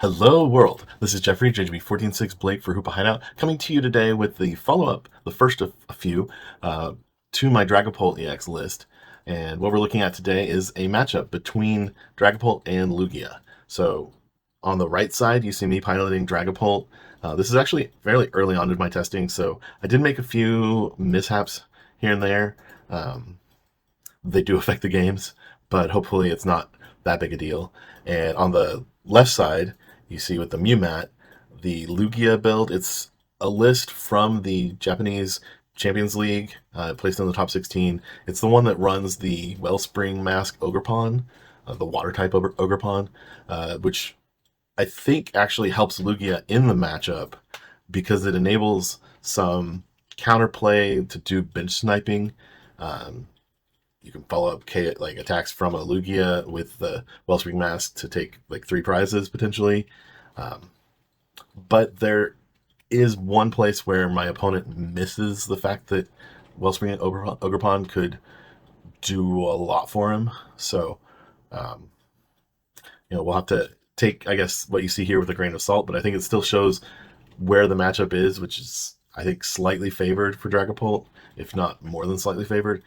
Hello world, this is Jeffrey, JGB146 Blake for Hoopa Hideout, coming to you today with the follow-up, the first of a few, to my Dragapult EX list. And what we're looking at today is a matchup between Dragapult and Lugia. So on the right side, you see me piloting Dragapult. This is actually fairly early on in my testing, so I did make a few mishaps here and there. They do affect the games, but hopefully it's not that big a deal. And on the left side, you see with the Mew mat, the Lugia build. It's a list from the Japanese Champions League, placed in the top 16. It's the one that runs the Wellspring Mask Ogerpon, the water type Ogerpon, which I think actually helps Lugia in the matchup because it enables some counterplay to do bench sniping. You can follow up attacks from a Lugia with the Wellspring Mask to take like 3 prizes potentially. But there is one place where my opponent misses the fact that Wellspring Ogerpon could do a lot for him. So, we'll have to take, I guess, what you see here with a grain of salt, but I think it still shows where the matchup is, which is, I think, slightly favored for Dragapult, if not more than slightly favored.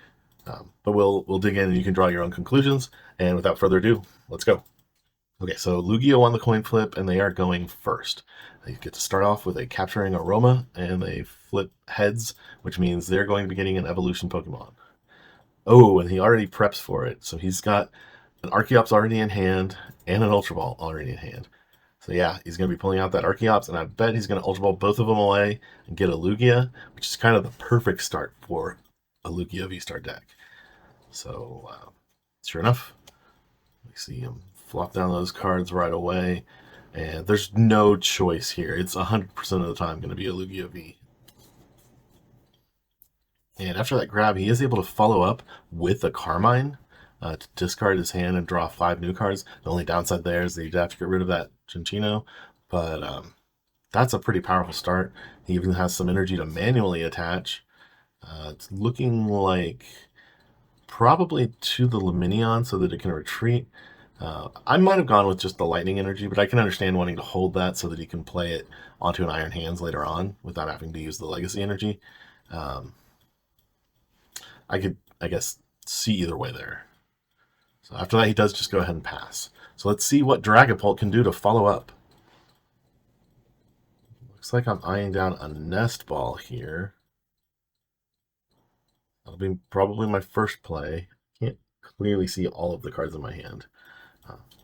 But we'll dig in and you can draw your own conclusions. And without further ado, let's go. Okay, so Lugia won the coin flip and they are going first. They get to start off with a capturing Aroma and they flip heads, which means they're going to be getting an evolution Pokemon. Oh, and he already preps for it. So he's got an Archeops already in hand and an Ultra Ball already in hand. So yeah, he's going to be pulling out that Archeops, and I bet he's going to Ultra Ball both of them away and get a Lugia, which is kind of the perfect start for a Lugia Vstar deck. So, sure enough, we see him flop down those cards right away, and there's no choice here. It's 100% of the time going to be a Lugia V. And after that grab, he is able to follow up with a Carmine to discard his hand and draw 5 new cards. The only downside there is that you'd have to get rid of that Cinccino, but that's a pretty powerful start. He even has some energy to manually attach. It's looking like probably to the Luminion so that it can retreat. I might have gone with just the lightning energy, but I can understand wanting to hold that so that he can play it onto an Iron Hands later on without having to use the legacy energy. I could, I guess, see either way there. So after that, he does just go ahead and pass. So let's see what Dragapult can do to follow up. Looks like I'm eyeing down a Nest Ball here. That'll be probably my first play. Can't clearly see all of the cards in my hand.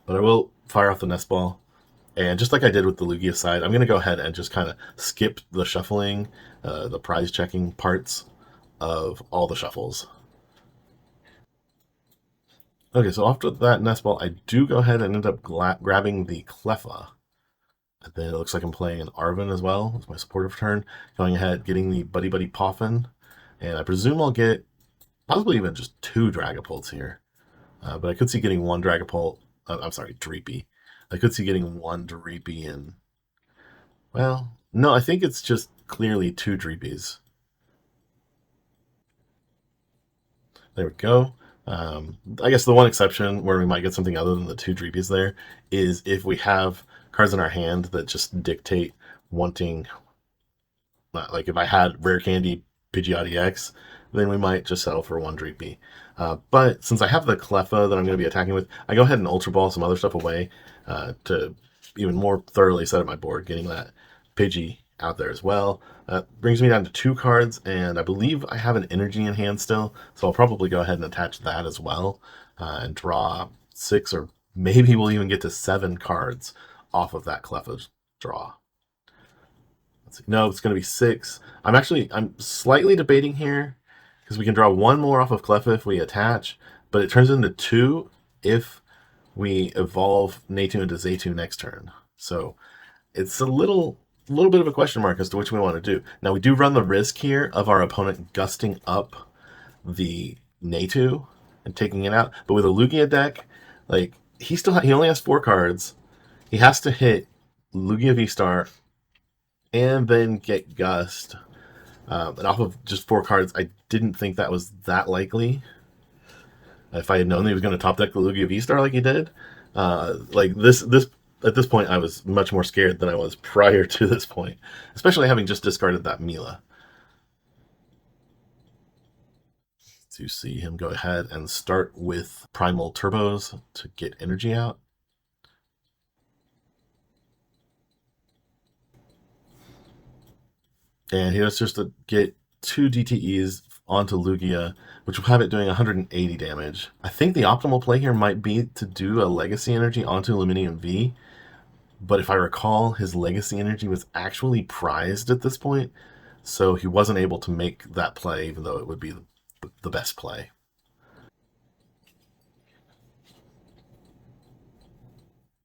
But I will fire off the Nest Ball. And just like I did with the Lugia side, I'm going to go ahead and just kind of skip the shuffling, the prize checking parts of all the shuffles. Okay, so after that Nest Ball, I do go ahead and end up grabbing the Cleffa. And then it looks like I'm playing an Arven as well. It's my supportive turn. Going ahead, getting the Buddy-Buddy Poffin. And I presume I'll get possibly even just 2 Dragapults here. But I could see getting 1 Dragapult. I'm sorry, Dreepy. I could see getting 1 Dreepy and... Well, no, I think it's just clearly 2 Dreepies. There we go. I guess the one exception where we might get something other than the 2 Dreepies there is if we have cards in our hand that just dictate wanting... Like if I had Rare Candy Pidgeot EX, then we might just settle for 1 Dreepy. But since I have the Cleffa that I'm going to be attacking with, I go ahead and Ultra Ball some other stuff away to even more thoroughly set up my board, getting that Pidgey out there as well. Brings me down to 2 cards, and I believe I have an energy in hand still, so I'll probably go ahead and attach that as well and draw 6, or maybe we'll even get to 7 cards off of that Cleffa draw. No, it's going to be 6. I'm slightly debating here because we can draw 1 more off of Cleffa if we attach, but it turns into 2 if we evolve Natu into Xatu next turn. So it's a little bit of a question mark as to which we want to do. Now we do run the risk here of our opponent gusting up the Natu and taking it out, but with a Lugia deck, like he only has 4 cards. He has to hit Lugia Vstar and then get Gust. And off of just 4 cards, I didn't think that was that likely. If I had known he was going to top deck the Lugia Vstar like he did, like this at this point, I was much more scared than I was prior to this point, especially having just discarded that Mela. To see him go ahead and start with Primal Turbos to get energy out. And he was just to get 2 DTEs onto Lugia, which will have it doing 180 damage. I think the optimal play here might be to do a Legacy Energy onto Luminium V, but if I recall, his Legacy Energy was actually prized at this point, so he wasn't able to make that play, even though it would be the best play.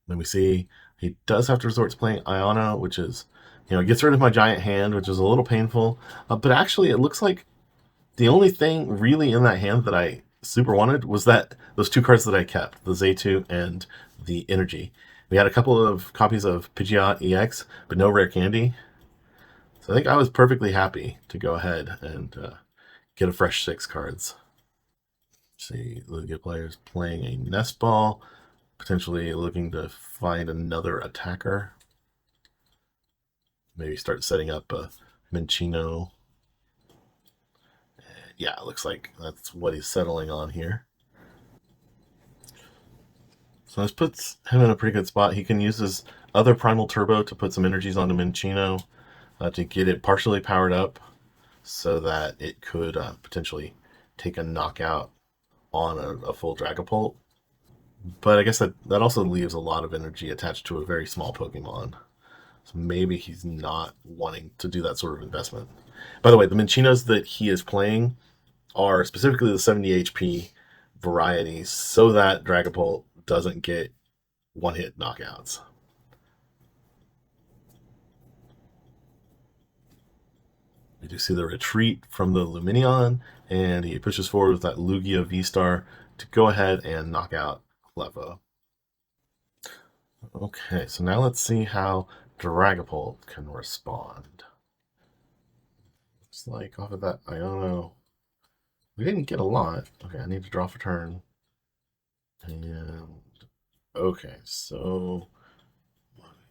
Then we see he does have to resort to playing Iono, which is, gets rid of my giant hand, which is a little painful. But actually, it looks like the only thing really in that hand that I super wanted was those 2 cards that I kept, the Xatu and the Energy. We had a couple of copies of Pidgeot EX, but no Rare Candy. So I think I was perfectly happy to go ahead and get a fresh 6 cards. See, Lugia players playing a Nest Ball, potentially looking to find another attacker. Maybe start setting up a Minccino. Yeah, it looks like that's what he's settling on here. So this puts him in a pretty good spot. He can use his other Primal Turbo to put some energies onto Minccino to get it partially powered up so that it could potentially take a knockout on a full Dragapult. But I guess that also leaves a lot of energy attached to a very small Pokemon. So maybe he's not wanting to do that sort of investment. By the way, the Minchinos that he is playing are specifically the 70 HP varieties so that Dragapult doesn't get one-hit knockouts. We do see the retreat from the Lumineon, and he pushes forward with that Lugia Vstar to go ahead and knock out Cleffa. Okay, so now let's see how Dragapult can respond. Looks like off of that Iono, we didn't get a lot. Okay, I need to draw for turn. And okay, so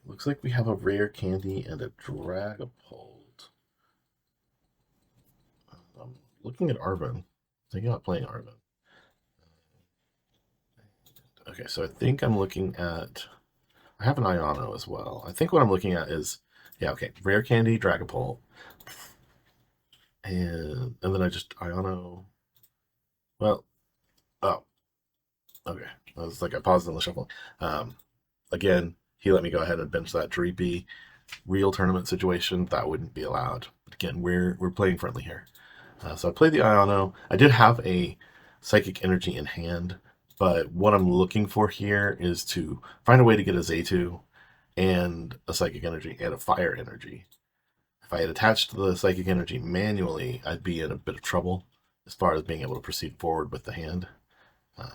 looks like we have a Rare Candy and a Dragapult. I'm looking at Arven. Thinking about playing Arven. Okay, so I think I'm looking at... I have an Iono as well. I think what I'm looking at is... Yeah, okay. Rare Candy, Dragapult. And then I just Iono... Well... Oh. Okay. I was like, I paused in the shuffle. Again, he let me go ahead and bench that Dreepy. Real tournament situation, that wouldn't be allowed. But again, we're playing friendly here. So I played the Iono. I did have a Psychic Energy in hand, but what I'm looking for here is to find a way to get a Xatu and a Psychic Energy and a Fire Energy. If I had attached the Psychic Energy manually, I'd be in a bit of trouble as far as being able to proceed forward with the hand.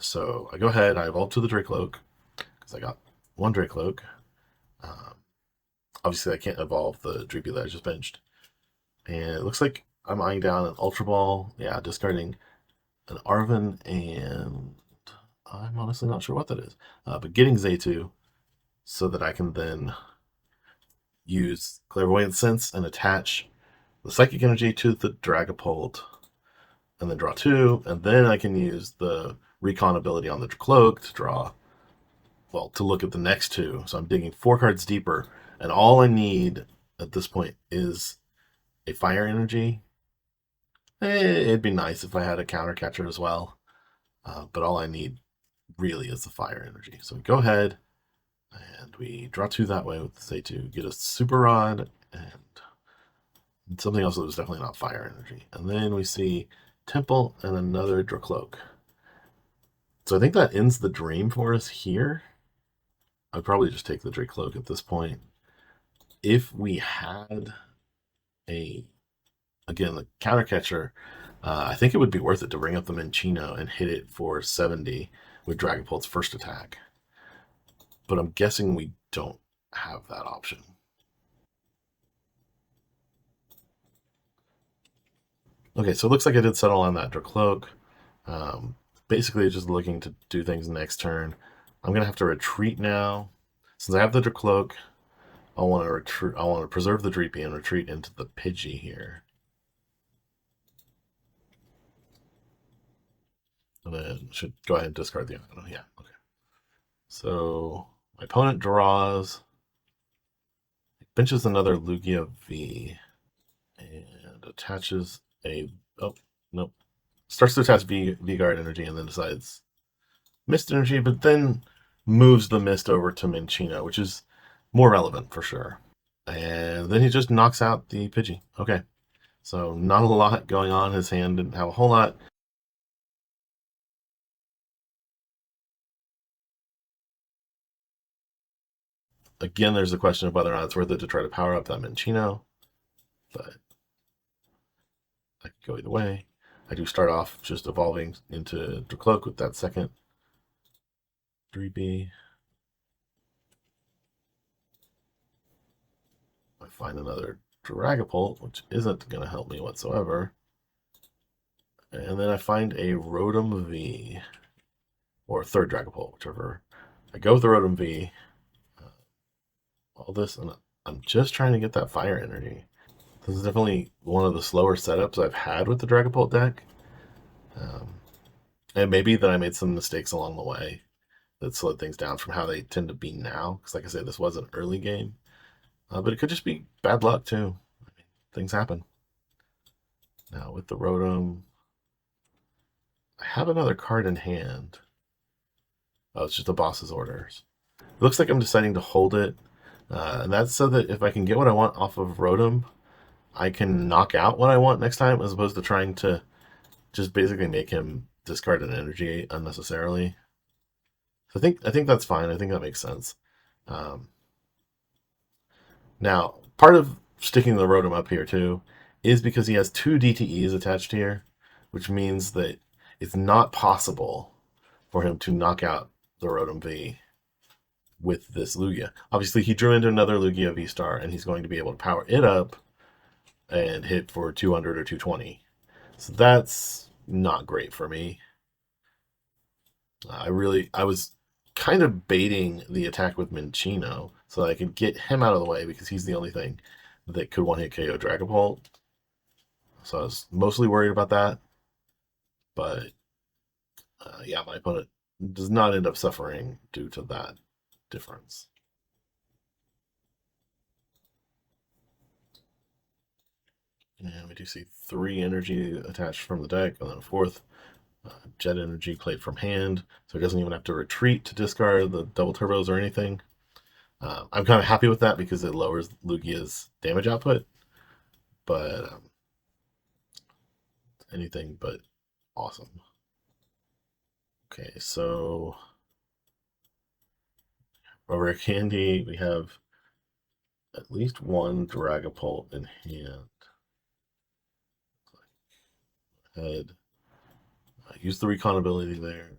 So I go ahead, I evolve to the Drakloak, because I got 1 Drakloak. Obviously, I can't evolve the Dreepy that I just benched. And it looks like I'm eyeing down an Ultra Ball, yeah, discarding an Arven, and I'm honestly not sure what that is. But getting Xatu so that I can then use Clairvoyant Sense and attach the Psychic Energy to the Dragapult, and then draw 2, and then I can use the Recon ability on the Cloak to draw, well, to look at the next 2. So I'm digging 4 cards deeper, and all I need at this point is a Fire Energy. It'd be nice if I had a counter catcher as well, but all I need really is the Fire Energy. So we go ahead and we draw 2 that way with the Xatu, get a Super Rod and something else that was definitely not Fire Energy. And then we see Temple and another Drakloak. So I think that ends the dream for us here. I'd probably just take the Drakloak at this point. If we had again, the counter catcher, I think it would be worth it to bring up the Minccino and hit it for 70 with Dragapult's first attack. But I'm guessing we don't have that option. Okay, so it looks like I did settle on that Drakloak. Basically, just looking to do things next turn. I'm going to have to retreat now. Since I have the Drakloak, I want to retreat. I want to preserve the Dreepy and retreat into the Pidgey here. And then should go ahead and discard the Iono. Yeah, okay. So my opponent draws, benches another Lugia V, and attaches a, oh, nope. Starts to attach V-Guard energy and then decides Mist energy, but then moves the Mist over to Minccino, which is more relevant for sure. And then he just knocks out the Pidgey. Okay. So not a lot going on. His hand didn't have a whole lot. Again, there's a question of whether or not it's worth it to try to power up that Minccino, but I could go either way. I do start off just evolving into Drakloak with that second Dreepy. I find another Dragapult, which isn't going to help me whatsoever. And then I find a Rotom V, or third Dragapult, whichever. I go with the Rotom V. All this, and I'm just trying to get that fire energy. This is definitely one of the slower setups I've had with the Dragapult deck. And maybe that I made some mistakes along the way that slowed things down from how they tend to be now. Because like I said, this was an early game. But it could just be bad luck too. I mean, things happen. Now with the Rotom, I have another card in hand. Oh, it's just the boss's orders. It looks like I'm deciding to hold it. And that's so that if I can get what I want off of Rotom, I can knock out what I want next time, as opposed to trying to just basically make him discard an energy unnecessarily. So I think that's fine. I think that makes sense. Now, part of sticking the Rotom up here too is because he has 2 DTEs attached here, which means that it's not possible for him to knock out the Rotom V with this Lugia. Obviously, he drew into another Lugia Vstar, and he's going to be able to power it up and hit for 200 or 220. So that's not great for me. I was kind of baiting the attack with Minccino so that I could get him out of the way because he's the only thing that could one-hit KO Dragapult. So I was mostly worried about that. But yeah, my opponent does not end up suffering due to that difference. And we do see 3 energy attached from the deck, and then a 4th jet energy played from hand, so he doesn't even have to retreat to discard the double turbos or anything. I'm kind of happy with that because it lowers Lugia's damage output, but anything but awesome. Okay, so Rare Candy, we have at least one Dragapult in hand. Head. Use the recon ability there.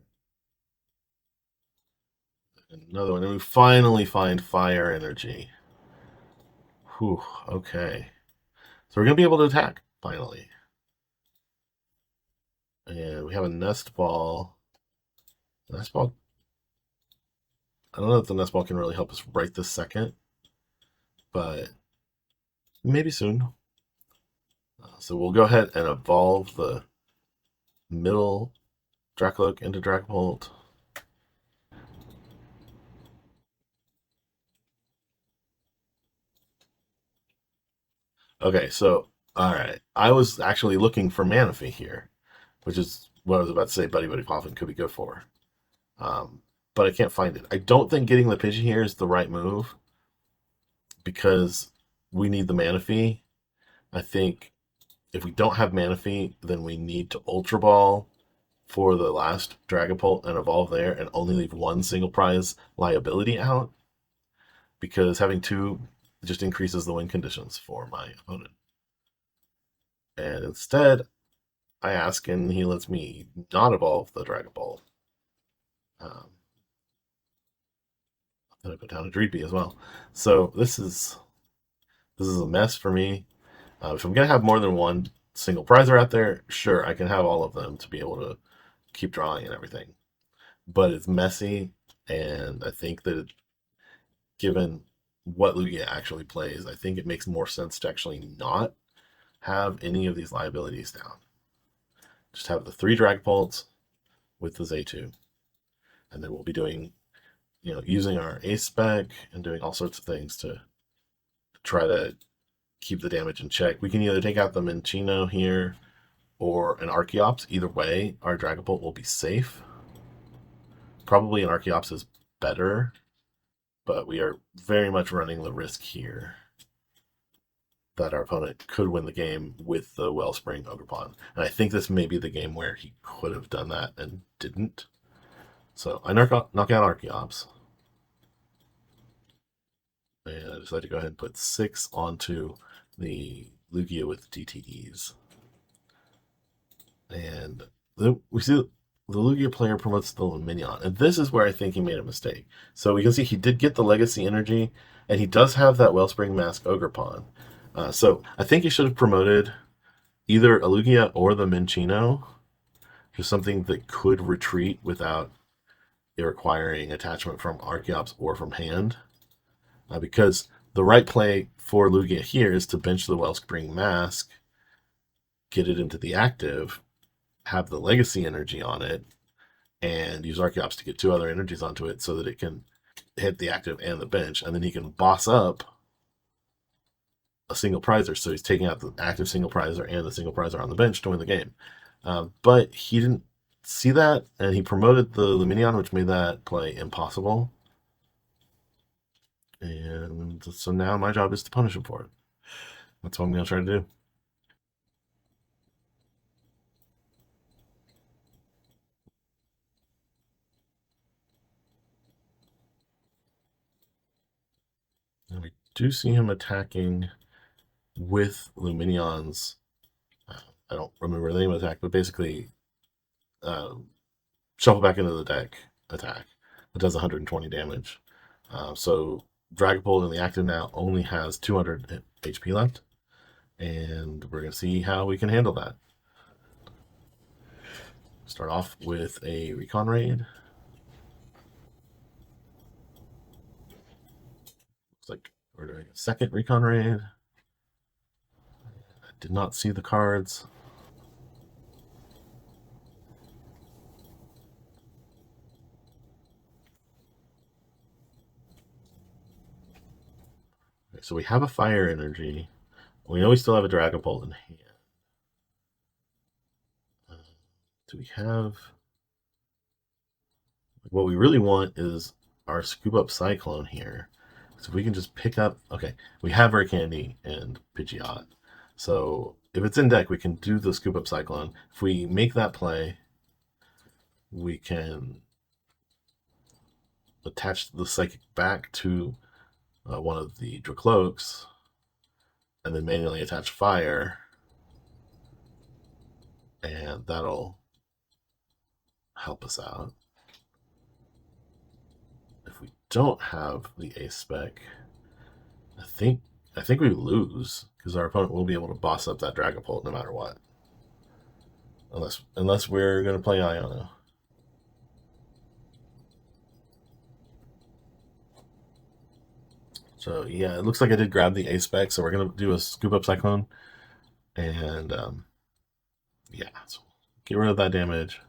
Another one, and we finally find fire energy. Whew, okay. So we're going to be able to attack, finally. And we have a Nest Ball. Nest Ball, I don't know if the Nest Ball can really help us right this second, but maybe soon. So we'll go ahead and evolve the middle Drakloak into Dragapult. Okay, so, alright. I was actually looking for Manaphy here, which is what I was about to say Buddy-Buddy Poffin could be good for. But I can't find it. I don't think getting the Pidgey here is the right move because we need the Manaphy. I think if we don't have Manaphy, then we need to Ultra Ball for the last Dragapult and evolve there and only leave one single prize liability out, because having 2 just increases the win conditions for my opponent. And instead, I ask and he lets me not evolve the Dragapult. Then I put down a Dreepy as well. So this is a mess for me. If I'm gonna have more than one single prizer out there, sure, I can have all of them to be able to keep drawing and everything. But it's messy, and I think that given what Lugia actually plays, I think it makes more sense to actually not have any of these liabilities down. Just have the 3 Dragapults with the Xatu. And then we'll be doing, using our ace spec and doing all sorts of things to try to keep the damage in check. We can either take out the Minccino here or an Archeops. Either way, our Dragapult will be safe. Probably an Archeops is better, but we are very much running the risk here that our opponent could win the game with the Wellspring Ogerpon. And I think this may be the game where he could have done that and didn't. So I knock out Archeops. And I decided to go ahead and put 6 onto the Lugia with DTEs. And we see the Lugia player promotes the Lumineon. And this is where I think he made a mistake. So we can see he did get the Legacy Energy, and he does have that Wellspring Mask Ogerpon. So I think he should have promoted either a Lugia or the Minccino, just something that could retreat without it requiring attachment from Archeops or from hand. Because the right play for Lugia here is to bench the Wellspring Mask, get it into the active, have the Legacy Energy on it, and use Archeops to get 2 other energies onto it so that it can hit the active and the bench, and then he can boss up a single prizer. So he's taking out the active single prizer and the single prizer on the bench to win the game. But he didn't see that, and he promoted the Lumineon, which made that play impossible. And so now my job is to punish him for it. That's what I'm going to try to do. And we do see him attacking with Lumineon's, I don't remember the name of the attack, but basically shuffle back into the deck attack. It does 120 damage. So Dragapult in the active now only has 200 HP left, and we're going to see how we can handle that. Start off with a Recon Raid. Looks like we're doing a second Recon Raid. I did not see the cards. Okay, so we have a Fire Energy. We know we still have a Dragapult in hand. Do we have... What we really want is our Scoop Up Cyclone here. So if we can just pick up... Okay, we have Rare Candy and Pidgeot. So if it's in deck, we can do the Scoop Up Cyclone. If we make that play, we can attach the Psychic back to one of the Drakloaks, and then manually attach Fire, and that'll help us out. If we don't have the ace spec, I think we lose, because our opponent will be able to boss up that Dragapult no matter what. Unless we're going to play Iono. So yeah, it looks like I did grab the ace spec, so we're going to do a Scoop Up Cyclone. And yeah, so get rid of that damage.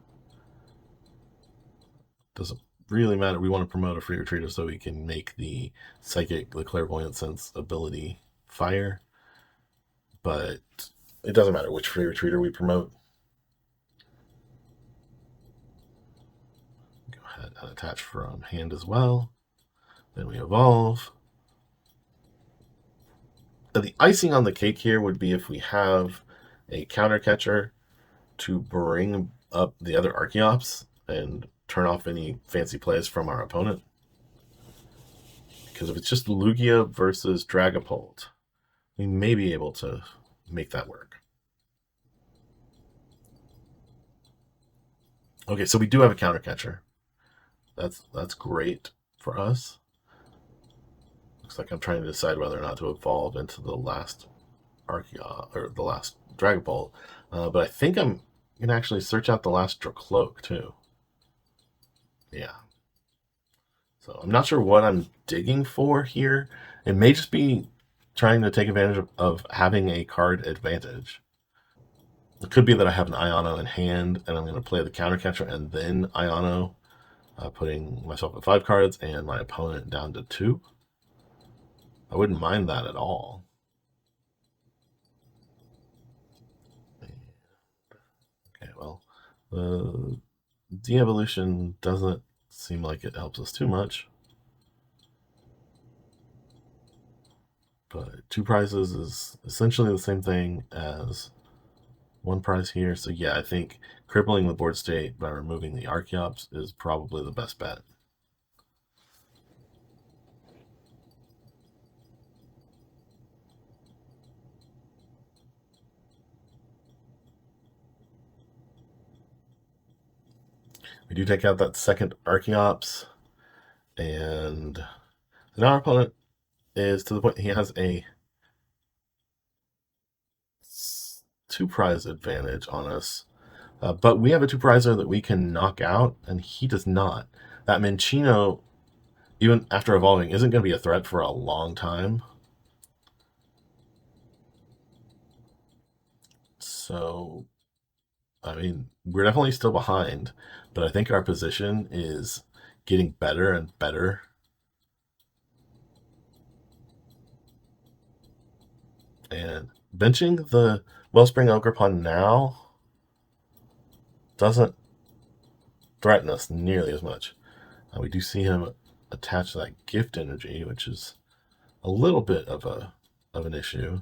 Doesn't really matter. We want to promote a free retreater so we can make the Psychic, the Clairvoyant Sense ability Fire. But it doesn't matter which free retreater we promote. Go ahead and attach from hand as well. Then we evolve. The icing on the cake here would be if we have a counter catcher to bring up the other Archeops and turn off any fancy plays from our opponent. Because if it's just Lugia versus Dragapult, we may be able to make that work. Okay, so we do have a counter catcher. That's great for us. Looks like I'm trying to decide whether or not to evolve into the last Archeops or the last Dragapult, but I think I'm gonna actually search out the last Drakloak too. Yeah, So I'm not sure what I'm digging for here. It may just be trying to take advantage of having a card advantage. It could be that I have an Iono in hand and I'm going to play the counter catcher and then Iono, putting myself at 5 cards and my opponent down to 2. I wouldn't mind that at all. Okay, well, the de-evolution doesn't seem like it helps us too much. But 2 prizes is essentially the same thing as 1 prize here. So yeah, I think crippling the board state by removing the Archeops is probably the best bet. We do take out that second Archeops, and now our opponent is to the point he has a 2 prize advantage on us. But we have a 2 prizer that we can knock out, and he does not. That Minccino, even after evolving, isn't going to be a threat for a long time. So, I mean, we're definitely still behind, but I think our position is getting better and better. And benching the Wellspring Ogerpon now doesn't threaten us nearly as much. We do see him attach that gift energy, which is a little bit of an issue.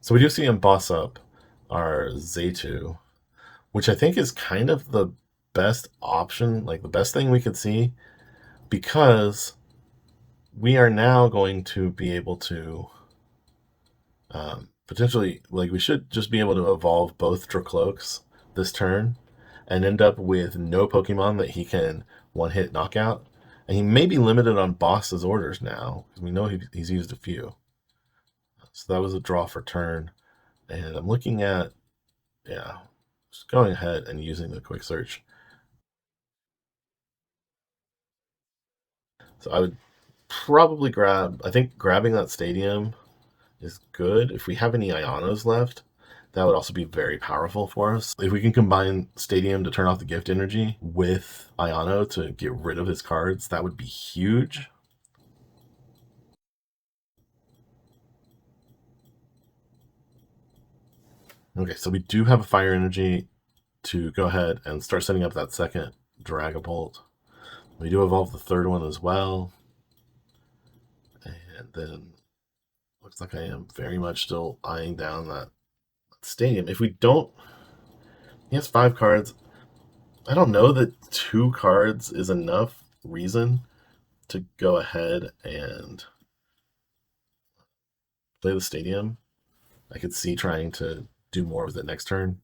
So we do see him boss up our Xatu, which I think is kind of the best option, like the best thing we could see, because we are now going to be able to potentially, like, we should just be able to evolve both Drakloaks this turn and end up with no Pokemon that he can one-hit knockout. And he may be limited on boss's orders now, because we know he's used a few. So that was a draw for turn. And I'm looking at, yeah, just going ahead and using the quick search. So I would probably I think grabbing that stadium is good. If we have any Ionos left, that would also be very powerful for us. If we can combine Stadium to turn off the gift energy with Iono to get rid of his cards, that would be huge. Okay, so we do have a fire energy to go ahead and start setting up that second Dragapult. We do evolve the third one as well. And then looks like I am very much still eyeing down that stadium. If we don't, he has 5 cards. I don't know that 2 cards is enough reason to go ahead and play the stadium. I could see trying to do more with it next turn,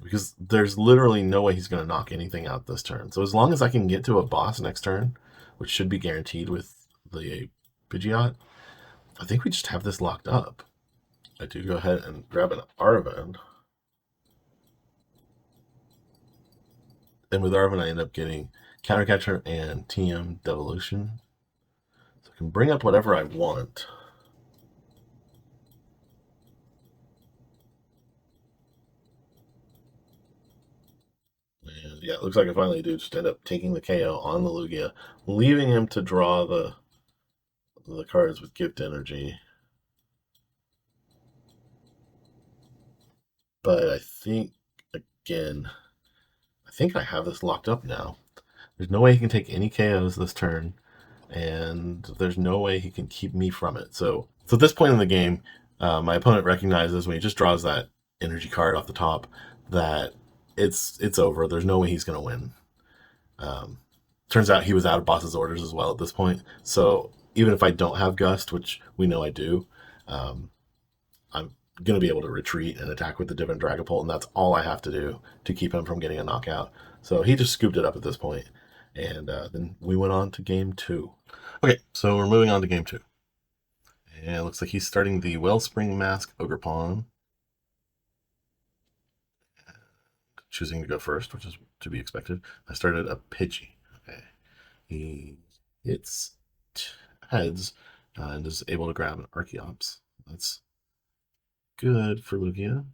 because there's literally no way he's going to knock anything out this turn. So as long as I can get to a boss next turn, which should be guaranteed with the Pidgeot, I think we just have this locked up. I do go ahead and grab an Arven. And with Arven, I end up getting Countercatcher and TM Devolution. So I can bring up whatever I want. And yeah, it looks like I finally do just end up taking the KO on the Lugia, leaving him to draw the cards with gift energy. But I think, again, I think I have this locked up now. There's no way he can take any KOs this turn, and there's no way he can keep me from it. So at this point in the game, my opponent recognizes when he just draws that energy card off the top that it's over. There's no way he's going to win. Turns out he was out of boss's orders as well at this point. So even if I don't have Gust, which we know I do, I'm going to be able to retreat and attack with the different Dragapult, and that's all I have to do to keep him from getting a knockout. So he just scooped it up at this point, and then we went on to game 2. Okay, so we're moving on to game 2. And it looks like he's starting the Wellspring Mask Ogerpon. Choosing to go first, which is to be expected. I started a Pidgey. Okay. He hits heads and is able to grab an Archeops. That's good for Lugia.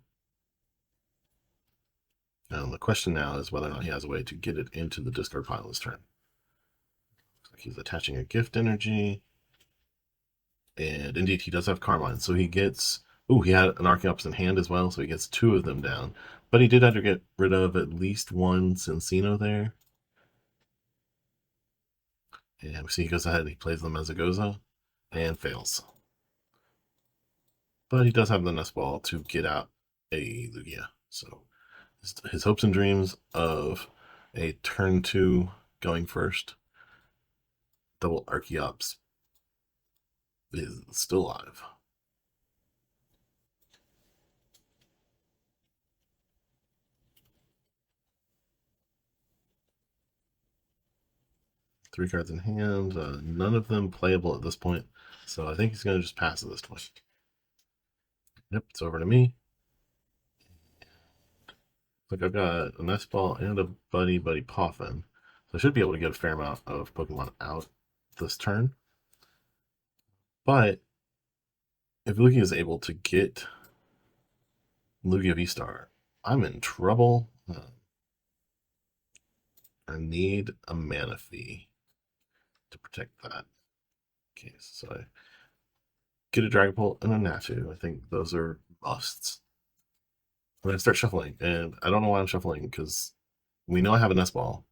And the question now is whether or not he has a way to get it into the discard pile this turn. Looks like he's attaching a gift energy. And indeed, he does have Carmine. So he gets... Ooh, he had an Archeops in hand as well, so he gets 2 of them down. But he did have to get rid of at least one Sinnoh there. And we see he goes ahead and he plays the Mezagoza and fails. But he does have the Nest Ball to get out a Lugia. So his hopes and dreams of a turn 2 going first, double Archeops, is still alive. Three cards in hand, none of them playable at this point, so I think he's going to just pass at this point. Yep, it's over to me. Look, I've got a Nest Ball and a Buddy-Buddy Poffin, so I should be able to get a fair amount of Pokemon out this turn. But if Lugia is able to get Lugia Vstar, I'm in trouble. I need a Manaphy to protect that. Okay, so I get a Dragapult and a Natu. I think those are musts. I'm going to start shuffling, and I don't know why I'm shuffling, because we know I have a Nest Ball.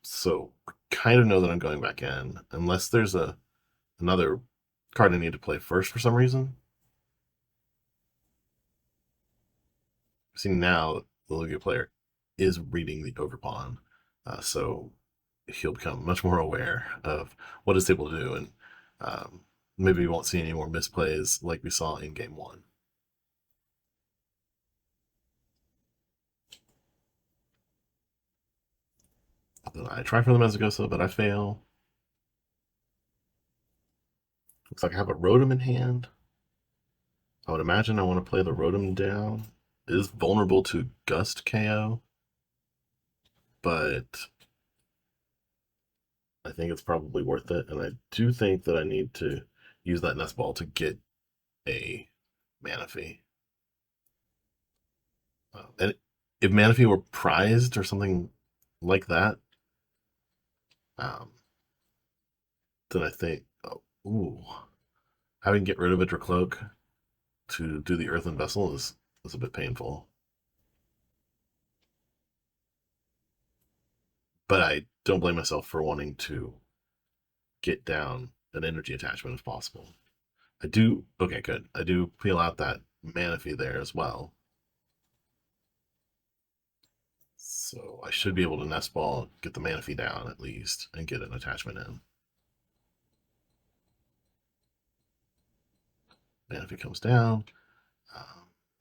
So I kind of know that I'm going back in, unless there's another card I need to play first for some reason. See, now the Lugia player is reading the Ogerpon, so he'll become much more aware of what it's able to do, and maybe we won't see any more misplays like we saw in Game 1. Then I try for the Mezagoza, but I fail. Looks like I have a Rotom in hand. I would imagine I want to play the Rotom down. It is vulnerable to Gust KO, but I think it's probably worth it, and I do think that I need to use that Nest Ball to get a Manaphy. And if Manaphy were prized or something like that, then I think, having to get rid of a Drakloak to do the Earthen Vessel is a bit painful. But I don't blame myself for wanting to get down an energy attachment if possible. I do, okay, good. I do peel out that Manaphy there as well. So I should be able to Nest Ball, get the Manaphy down at least, and get an attachment in. Manaphy comes down,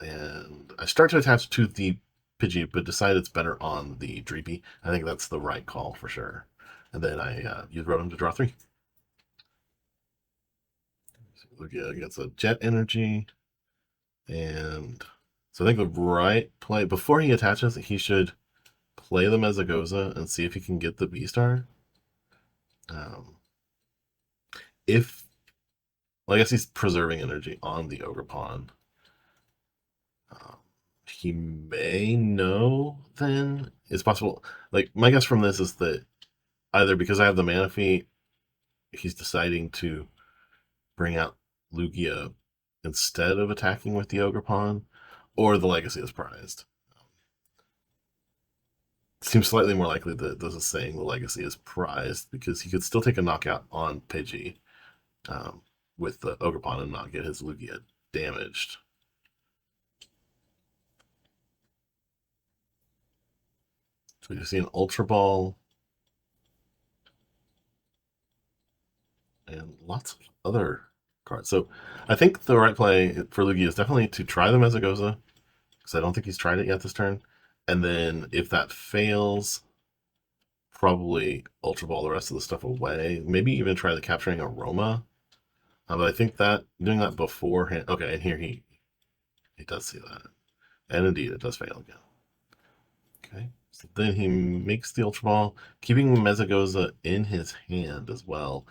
and I start to attach to the Pidgey, but decide it's better on the Dreepy. I think that's the right call for sure. And then I use Rotom to draw 3. Lugia gets a Jet Energy, and so I think the right play, before he attaches, he should play the Mezagoza and see if he can get the Vstar. Well, I guess he's preserving energy on the Ogerpon. He may know then. It's possible. Like, my guess from this is that either because I have the Manaphy, he's deciding to bring out Lugia instead of attacking with the Ogerpon, or the Legacy is prized. It seems slightly more likely that this is saying the Legacy is prized, because he could still take a knockout on Pidgey with the Ogerpon and not get his Lugia damaged. So we just see an Ultra Ball and lots of other cards. So I think the right play for Lugia is definitely to try the Mezagoza, because I don't think he's tried it yet this turn. And then if that fails, probably Ultra Ball the rest of the stuff away. Maybe even try the Capturing Aroma. But I think that doing that beforehand. Okay, and here he does see that, and indeed it does fail again. Okay, so then he makes the Ultra Ball, keeping Mezagoza in his hand as well.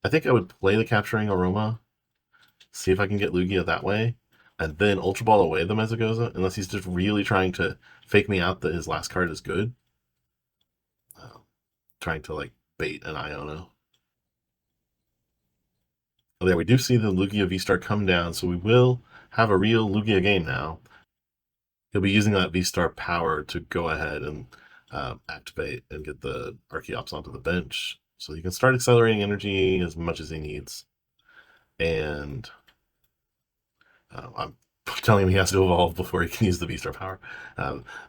I think I would play the Capturing Aroma, see if I can get Lugia that way, and then Ultra Ball away the Mezagoza, unless he's just really trying to fake me out that his last card is good. Trying to like bait an Iono. Oh, there we do see the Lugia Vstar come down, so we will have a real Lugia game now. He'll be using that Vstar power to go ahead and activate and get the Archeops onto the bench. So he can start accelerating energy as much as he needs. And I'm telling him he has to evolve before he can use the V-Star power.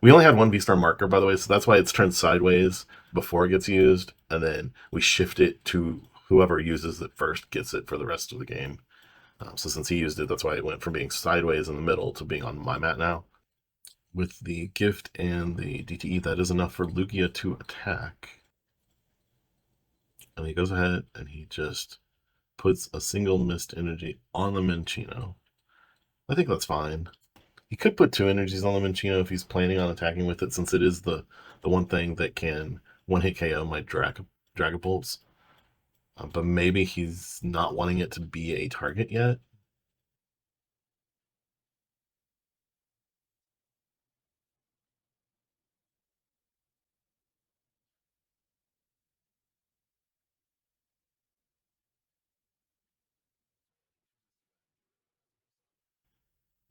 We only had one V-Star marker, by the way, so that's why it's turned sideways before it gets used, and then we shift it to whoever uses it first gets it for the rest of the game. So since he used it, that's why it went from being sideways in the middle to being on my mat now. With the gift and the DTE, that is enough for Lugia to attack. And he goes ahead and he just puts a single mist energy on the Minccino. I think that's fine. He could put 2 energies on the Minccino if he's planning on attacking with it, since it is the one thing that can one-hit KO my Dragapults. But maybe he's not wanting it to be a target yet.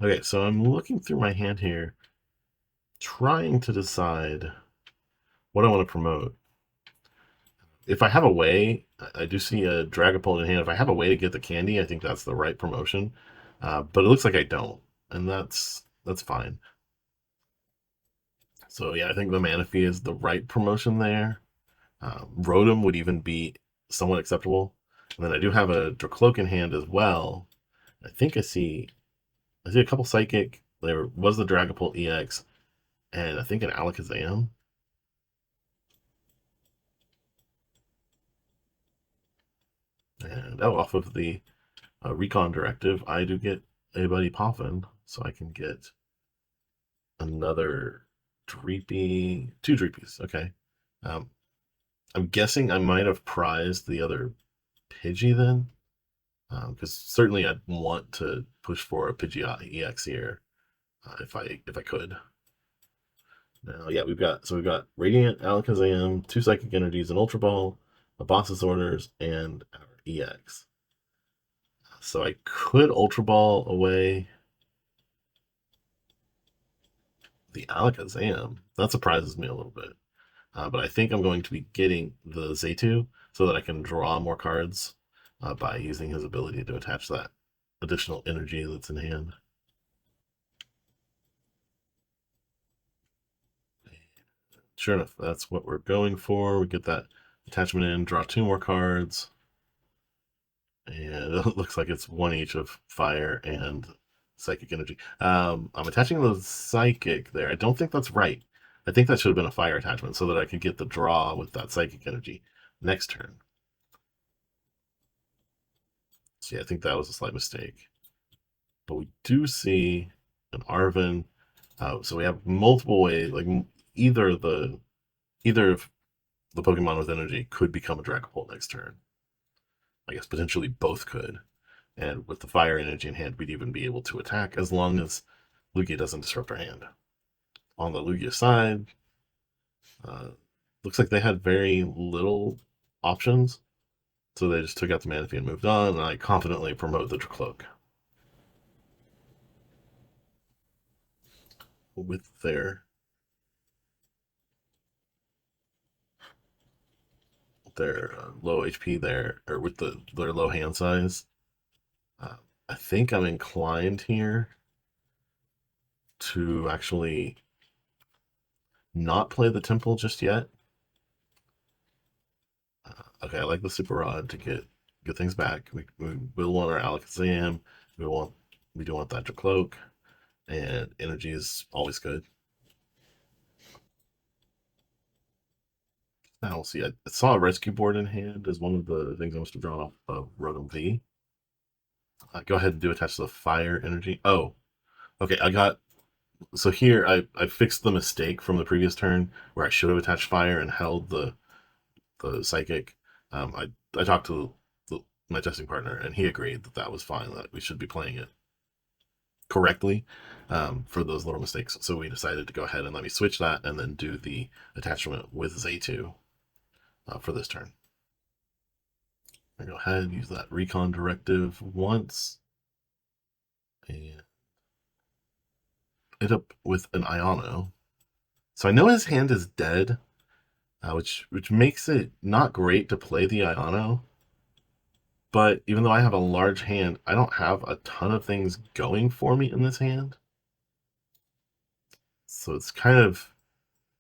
Okay, so I'm looking through my hand here, trying to decide what I want to promote. If I have a way, I do see a Dragapult in hand. If I have a way to get the candy, I think that's the right promotion. But it looks like I don't, and that's fine. So yeah, I think the Manaphy is the right promotion there. Rotom would even be somewhat acceptable. And then I do have a Drakloak in hand as well. I think I see a couple Psychic. There was the Dragapult EX, and I think an Alakazam. And off of the Recon Directive, I do get a Buddy Poffin, so I can get another Dreepy, 2 Dreepies. Okay. I'm guessing I might have prized the other Pidgey then, because certainly I'd want to push for a Pidgeot EX here if I could. Now, yeah, we've got Radiant Alakazam, 2 Psychic Energies, an Ultra Ball, a Boss's Orders, and our EX. So I could Ultra Ball away the Alakazam. That surprises me a little bit. But I think I'm going to be getting the Xatu so that I can draw more cards by using his ability to attach that additional energy that's in hand. Sure enough, that's what we're going for. We get that attachment in, draw 2 more cards. And it looks like it's 1 each of fire and psychic energy. I'm attaching the psychic there. I don't think that's right. I think that should have been a fire attachment so that I could get the draw with that psychic energy next turn. So yeah, I think that was a slight mistake. But we do see an Arven. So we have multiple ways, like either of the Pokemon with energy could become a Dragapult next turn. I guess potentially both could. And with the fire energy in hand, we'd even be able to attack as long as Lugia doesn't disrupt our hand. On the Lugia side, looks like they had very little options. So they just took out the Manaphy and moved on, and I confidently promote the Drakloak. With their low HP there, or with their low hand size, I think I'm inclined here to actually not play the Temple just yet. Okay, I like the Super Rod to get things back. We will want our Alakazam. We do want that Drakloak, and energy is always good. Now we'll see. I saw a rescue board in hand as one of the things I must have drawn off of Rotom V. Go ahead and do attach the fire energy. Oh, okay. So here I fixed the mistake from the previous turn where I should have attached fire and held the psychic. I talked to my testing partner and he agreed that that was fine, that we should be playing it correctly for those little mistakes. So we decided to go ahead and let me switch that and then do the attachment with Xatu for this turn. I go ahead and use that recon directive once and hit up with an Iono. So I know his hand is dead, which makes it not great to play the Iono. But even though I have a large hand, I don't have a ton of things going for me in this hand. So it's kind of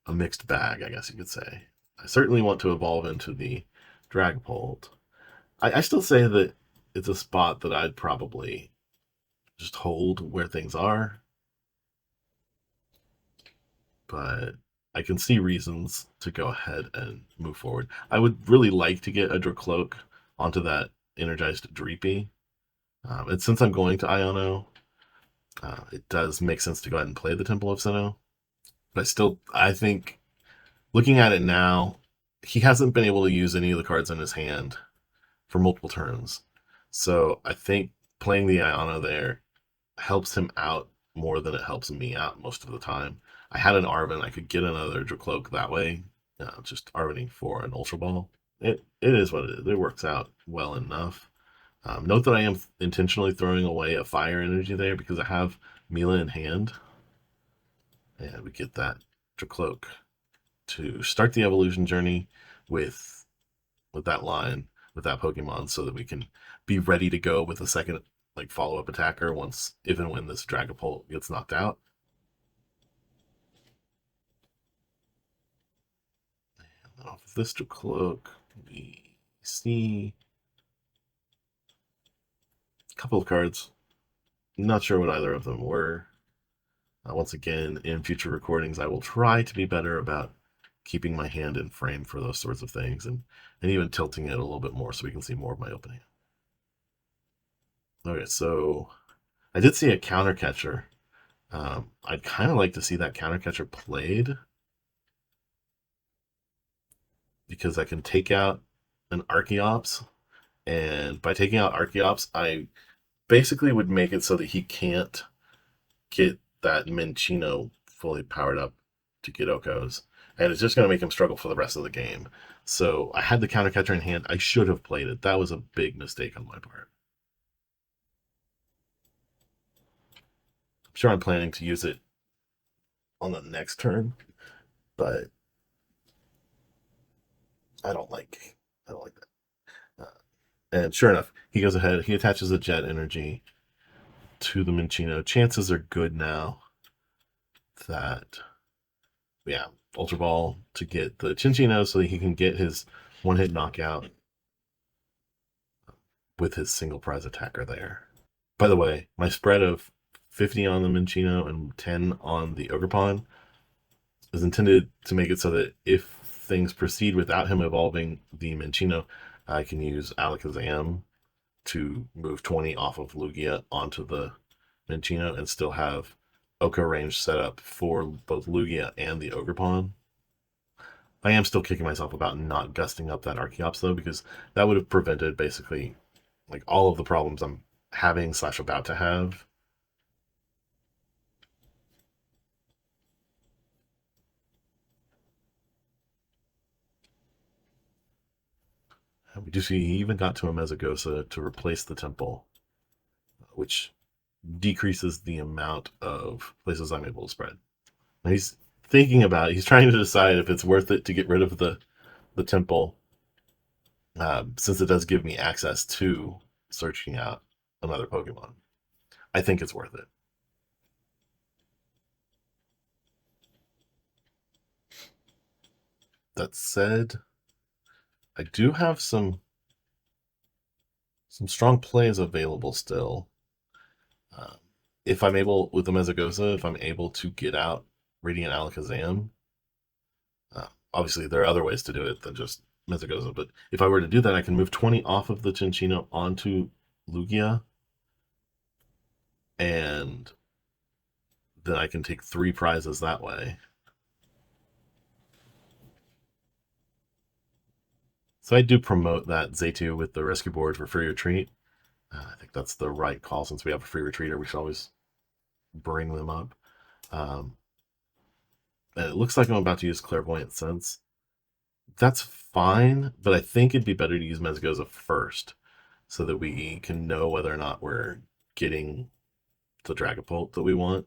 a mixed bag, I guess you could say. I certainly want to evolve into the Dragapult. I still say that it's a spot that I'd probably just hold where things are. But I can see reasons to go ahead and move forward. I would really like to get a Drakloak onto that energized Dreepy. And since I'm going to Iono, it does make sense to go ahead and play the Temple of Sinnoh. But I think, looking at it now, he hasn't been able to use any of the cards in his hand for multiple turns. So I think playing the Iono there helps him out more than it helps me out most of the time. I had an Arven, I could get another Drakloak that way, just Arvening for an Ultra Ball. It is what it is. It works out well enough. Note that I am intentionally throwing away a fire energy there because I have Mela in hand. And we get that Drakloak to start the evolution journey with that line, with that Pokemon, so that we can be ready to go with a second follow-up attacker once, if and when this Dragapult gets knocked out. And off of this Drakloak, we see a couple of cards. Not sure what either of them were. Once again, in future recordings, I will try to be better about keeping my hand in frame for those sorts of things, and even tilting it a little bit more so we can see more of my opening. Okay, so I did see a counter catcher. I'd kind of like to see that counter catcher played because I can take out an Archeops, and by taking out Archeops, I basically would make it so that he can't get that Minccino fully powered up to get Okos, and it's just going to make him struggle for the rest of the game. So I had the counter catcher in hand. I should have played it. That was a big mistake on my part. I'm sure I'm planning to use it on the next turn, but I don't like that. And sure enough, he goes ahead. He attaches a Jet Energy to the Minccino. Chances are good now that, yeah, Ultra Ball to get the Cinccino so that he can get his one-hit knockout with his single prize attacker there. By the way, my spread of 50 on the Minccino and 10 on the Ogerpon is intended to make it so that if things proceed without him evolving the Minccino, I can use Alakazam to move 20 off of Lugia onto the Minccino and still have Oko range set up for both Lugia and the Ogerpon. I am still kicking myself about not gusting up that Archeops though, because that would have prevented basically all of the problems I'm having / about to have. And we do see he even got to a Mesagosa to replace the temple, which decreases the amount of places I'm able to spread. Now he's thinking about it. He's trying to decide if it's worth it to get rid of the temple, since it does give me access to searching out another Pokemon. I think it's worth it. That said, I do have some strong plays available still. If I'm able, with the Mesagosa, if I'm able to get out Radiant Alakazam, obviously there are other ways to do it than just Mesagosa, but if I were to do that, I can move 20 off of the Cinccino onto Lugia, and then I can take 3 prizes that way. So I do promote that Xatu with the rescue board for free retreat. I think that's the right call. Since we have a free retreater, we should always bring them up. And it looks like I'm about to use Clairvoyant Sense. That's fine, but I think it'd be better to use Mesagoza first so that we can know whether or not we're getting the Dragapult that we want.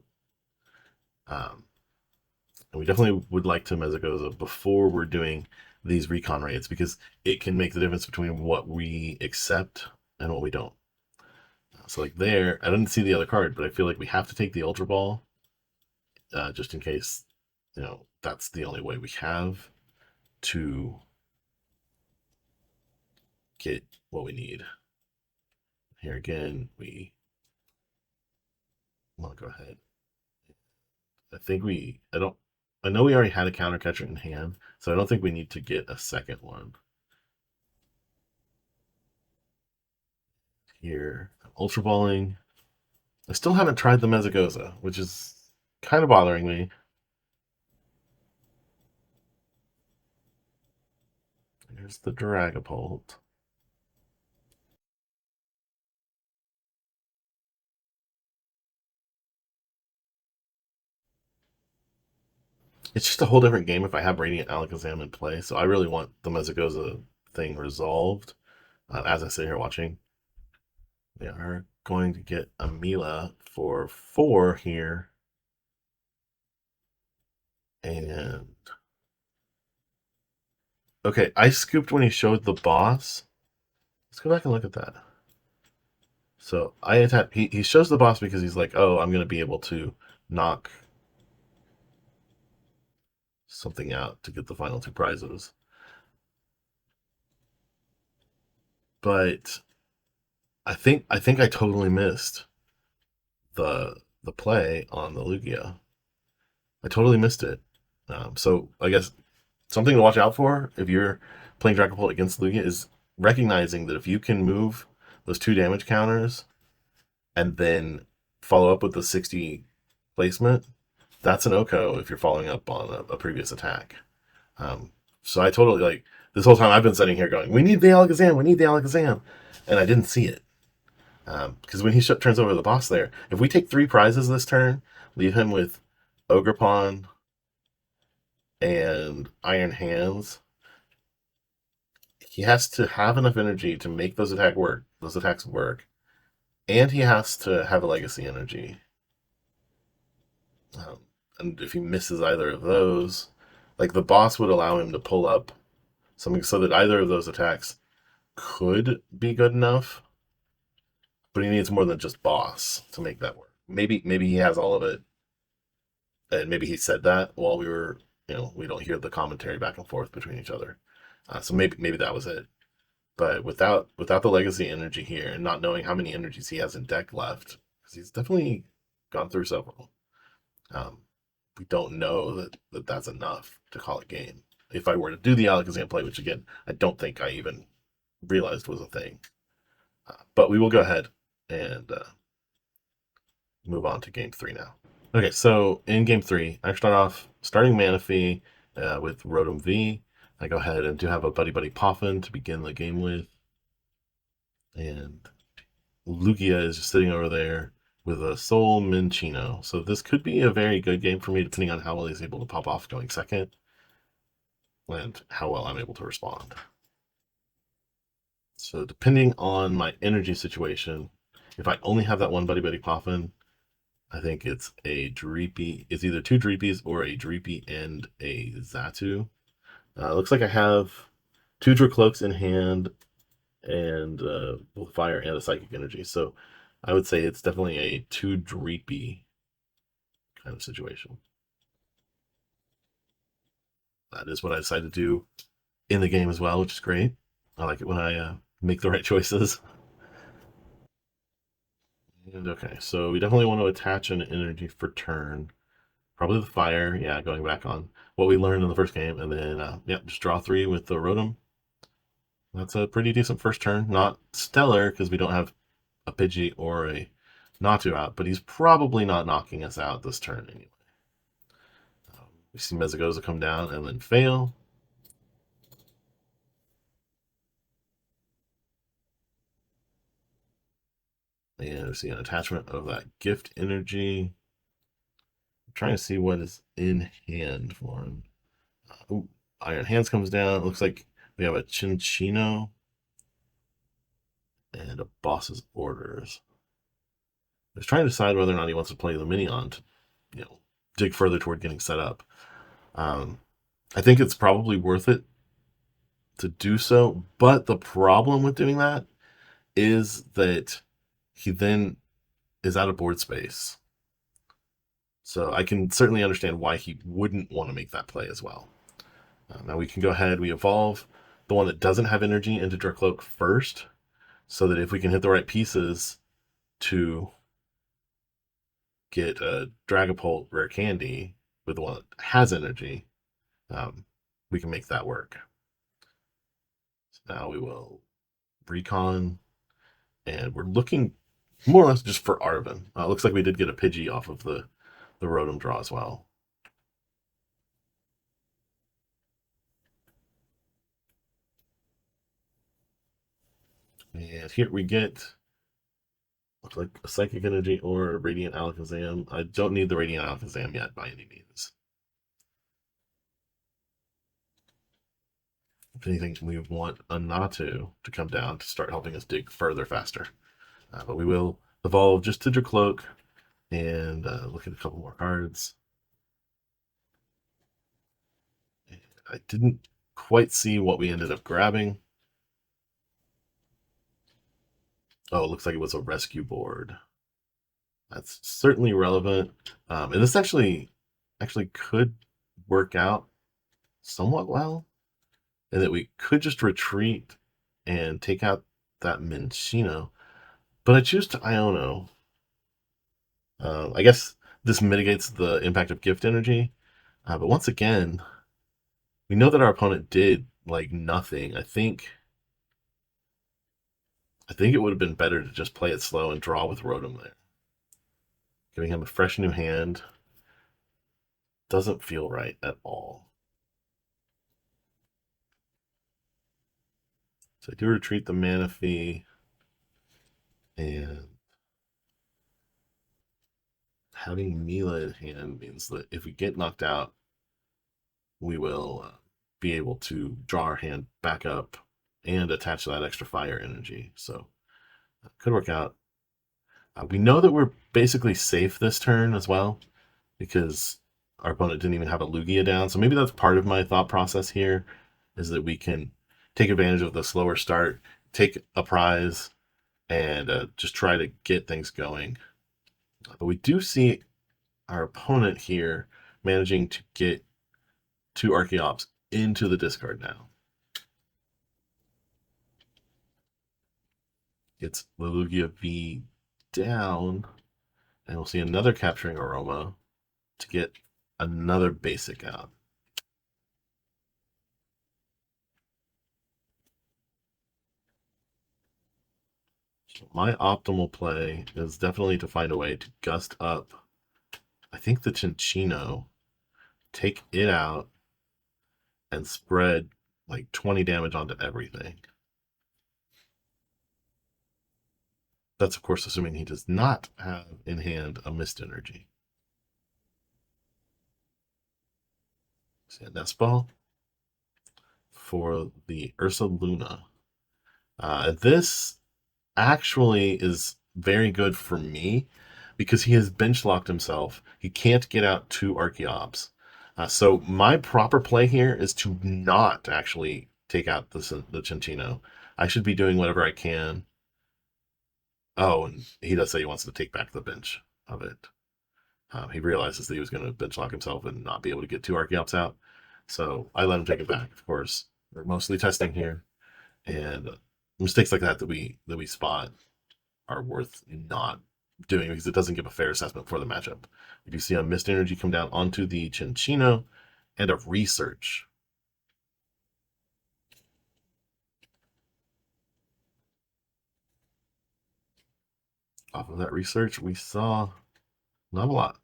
And we definitely would like to Mesagoza before we're doing these recon raids, because it can make the difference between what we accept and what we don't. So like there, I didn't see the other card, but I feel like we have to take the Ultra Ball just in case, you know, that's the only way we have to get what we need. Here again, we want to go ahead. I know we already had a counter catcher in hand, so I don't think we need to get a second one. Here, Ultra Balling. I still haven't tried the Mesagoza, which is kind of bothering me. Here's the Dragapult. It's just a whole different game if I have Radiant Alakazam in play, so I really want the Mesagoza thing resolved. As I sit here watching, we are going to get a Mela for 4 here. And okay, I scooped when he showed the boss. Let's go back and look at that. So I attack. He shows the boss because he's like, oh, I'm going to be able to knock something out to get the final 2 prizes. But I think I totally missed the play on the Lugia. I totally missed it. So I guess something to watch out for if you're playing Dragapult against Lugia is recognizing that if you can move those 2 damage counters and then follow up with the 60 placement, that's an OHKO if you're following up on a previous attack. So I totally, like, this whole time I've been sitting here going, we need the Alakazam, and I didn't see it. Because when he turns over the boss there, if we take 3 prizes this turn, leave him with Ogerpon and Iron Hands, he has to have enough energy to make those attacks work, and he has to have a legacy energy. And if he misses either of those, like, the boss would allow him to pull up something so that either of those attacks could be good enough, but he needs more than just boss to make that work. Maybe he has all of it, and maybe he said that while we were, we don't hear the commentary back and forth between each other. So maybe that was it. But without the legacy energy here, and not knowing how many energies he has in deck left, because he's definitely gone through several, we don't know that that's enough to call it game. If I were to do the Alakazam play, which again, I don't think I even realized was a thing. But we will go ahead and move on to game 3 now. Okay, so in game 3, I start off starting Manaphy with Rotom V. I go ahead and do have a Buddy-Buddy Poffin to begin the game with. And Lugia is just sitting over there with a Soul Minccino. So this could be a very good game for me, depending on how well he's able to pop off going second and how well I'm able to respond. So depending on my energy situation, if I only have that one Buddy-Buddy Poffin, I think it's a Dreepy. It's either 2 Dreepies or a Dreepy and a Xatu. Looks like I have 2 Drakloaks in hand and both fire and a psychic energy. So I would say it's definitely a 2 Dreepy kind of situation. That is what I decided to do in the game as well, which is great. I like it when I make the right choices. And okay, so we definitely want to attach an energy for turn. Probably the fire, yeah, going back on what we learned in the first game. And then, just draw 3 with the Rotom. That's a pretty decent first turn. Not stellar, because we don't have a Pidgey or a Natu out, but he's probably not knocking us out this turn anyway. We see Mezagoza come down and then fail. And we see an attachment of that gift energy. I'm trying to see what is in hand for him. Ooh, Iron Hands comes down. It looks like we have a Chinchino and a Boss's Orders. I was trying to decide whether or not he wants to play the Minion to, dig further toward getting set up. I think it's probably worth it to do so, but the problem with doing that is that he then is out of board space. So I can certainly understand why he wouldn't want to make that play as well. Now we can go ahead, we evolve the one that doesn't have energy into Drakloak first, so that if we can hit the right pieces to get a Dragapult Rare Candy with the one that has energy, we can make that work. So now we will recon, and we're looking more or less just for Arven. Looks like we did get a Pidgey off of the Rotom draw as well. And here we get, looks like a Psychic Energy or a Radiant Alakazam. I don't need the Radiant Alakazam yet by any means. If anything, we want a Natu to come down to start helping us dig further faster. But we will evolve just to Drakloak and look at a couple more cards. And I didn't quite see what we ended up grabbing. Oh, it looks like it was a rescue board. That's certainly relevant. And this actually could work out somewhat well, and that we could just retreat and take out that Minccino. But I choose to Iono. I guess this mitigates the impact of gift energy. But once again, we know that our opponent did like nothing. I think it would have been better to just play it slow and draw with Rotom there. Giving him a fresh new hand doesn't feel right at all. So I do retreat the Manaphy, and having Mela in hand means that if we get knocked out, we will be able to draw our hand back up and attach that extra fire energy. So that could work out. We know that we're basically safe this turn as well, because our opponent didn't even have a Lugia down. So maybe that's part of my thought process here, is that we can take advantage of the slower start, take a prize, and just try to get things going. But we do see our opponent here managing to get 2 Archeops into the discard now. Gets the Lugia V down, and we'll see another Capturing Aroma to get another basic out. So my optimal play is definitely to find a way to gust up, I think, the Chinchino, take it out, and spread like 20 damage onto everything. That's, of course, assuming he does not have in hand a Mist Energy. See a Nest Ball for the Ursaluna. This actually is very good for me because he has bench locked himself. He can't get out 2 Archeops. So my proper play here is to not actually take out the Chinchino. I should be doing whatever I can. Oh, and he does say he wants to take back the bench of it. He realizes that he was going to bench lock himself and not be able to get 2 Archeops out. So I let him take it back, of course. We're mostly testing here. And mistakes like that we spot are worth not doing because it doesn't give a fair assessment for the matchup. We do see a Mist Energy come down onto the Chinchino and a Research. off of that research, we saw not a lot.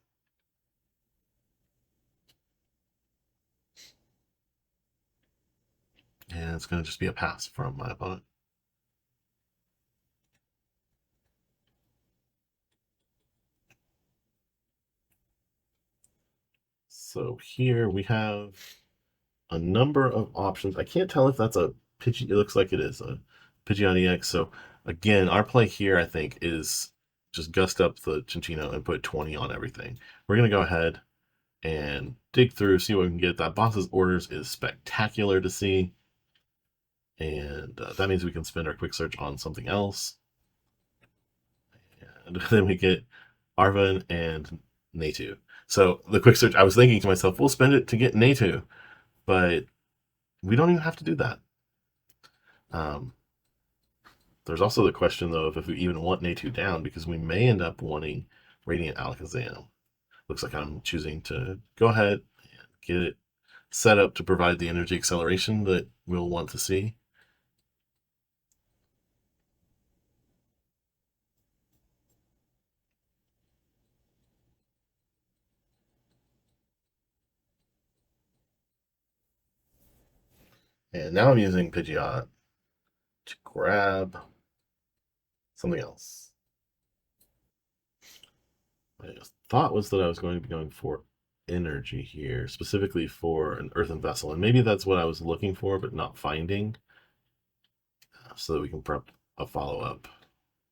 And it's going to just be a pass from my opponent. So here we have a number of options. I can't tell if that's a Pidgey. It looks like it is a Pidgeot EX. So again, our play here, I think, is just gust up the Cinccino and put 20 on everything. We're going to go ahead and dig through, see what we can get. That boss's orders is spectacular to see. And that means we can spend our quick search on something else. And then we get Arven and Natu. So the quick search, I was thinking to myself, we'll spend it to get Natu, but we don't even have to do that. There's also the question, though, of if we even want Natu down, because we may end up wanting Radiant Alakazam. Looks like I'm choosing to go ahead and get it set up to provide the energy acceleration that we'll want to see. And now I'm using Pidgeot to grab something else. My thought was that I was going to be going for energy here, specifically for an Earthen Vessel. And maybe that's what I was looking for, but not finding. So that we can prep a follow-up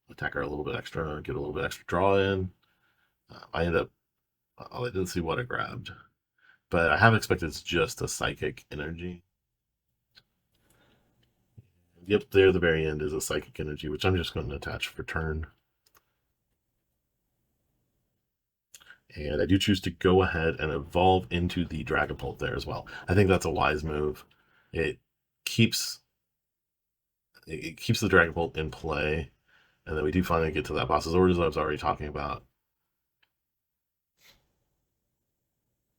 attacker a little bit extra, get a little bit extra draw in. I ended up, I didn't see what I grabbed, but I have expected it's just a Psychic Energy. Yep, there at the very end is a Psychic Energy, which I'm just going to attach for turn. And I do choose to go ahead and evolve into the Dragapult there as well. I think that's a wise move. It keeps the Dragapult in play, and then we do finally get to that boss's orders that I was already talking about.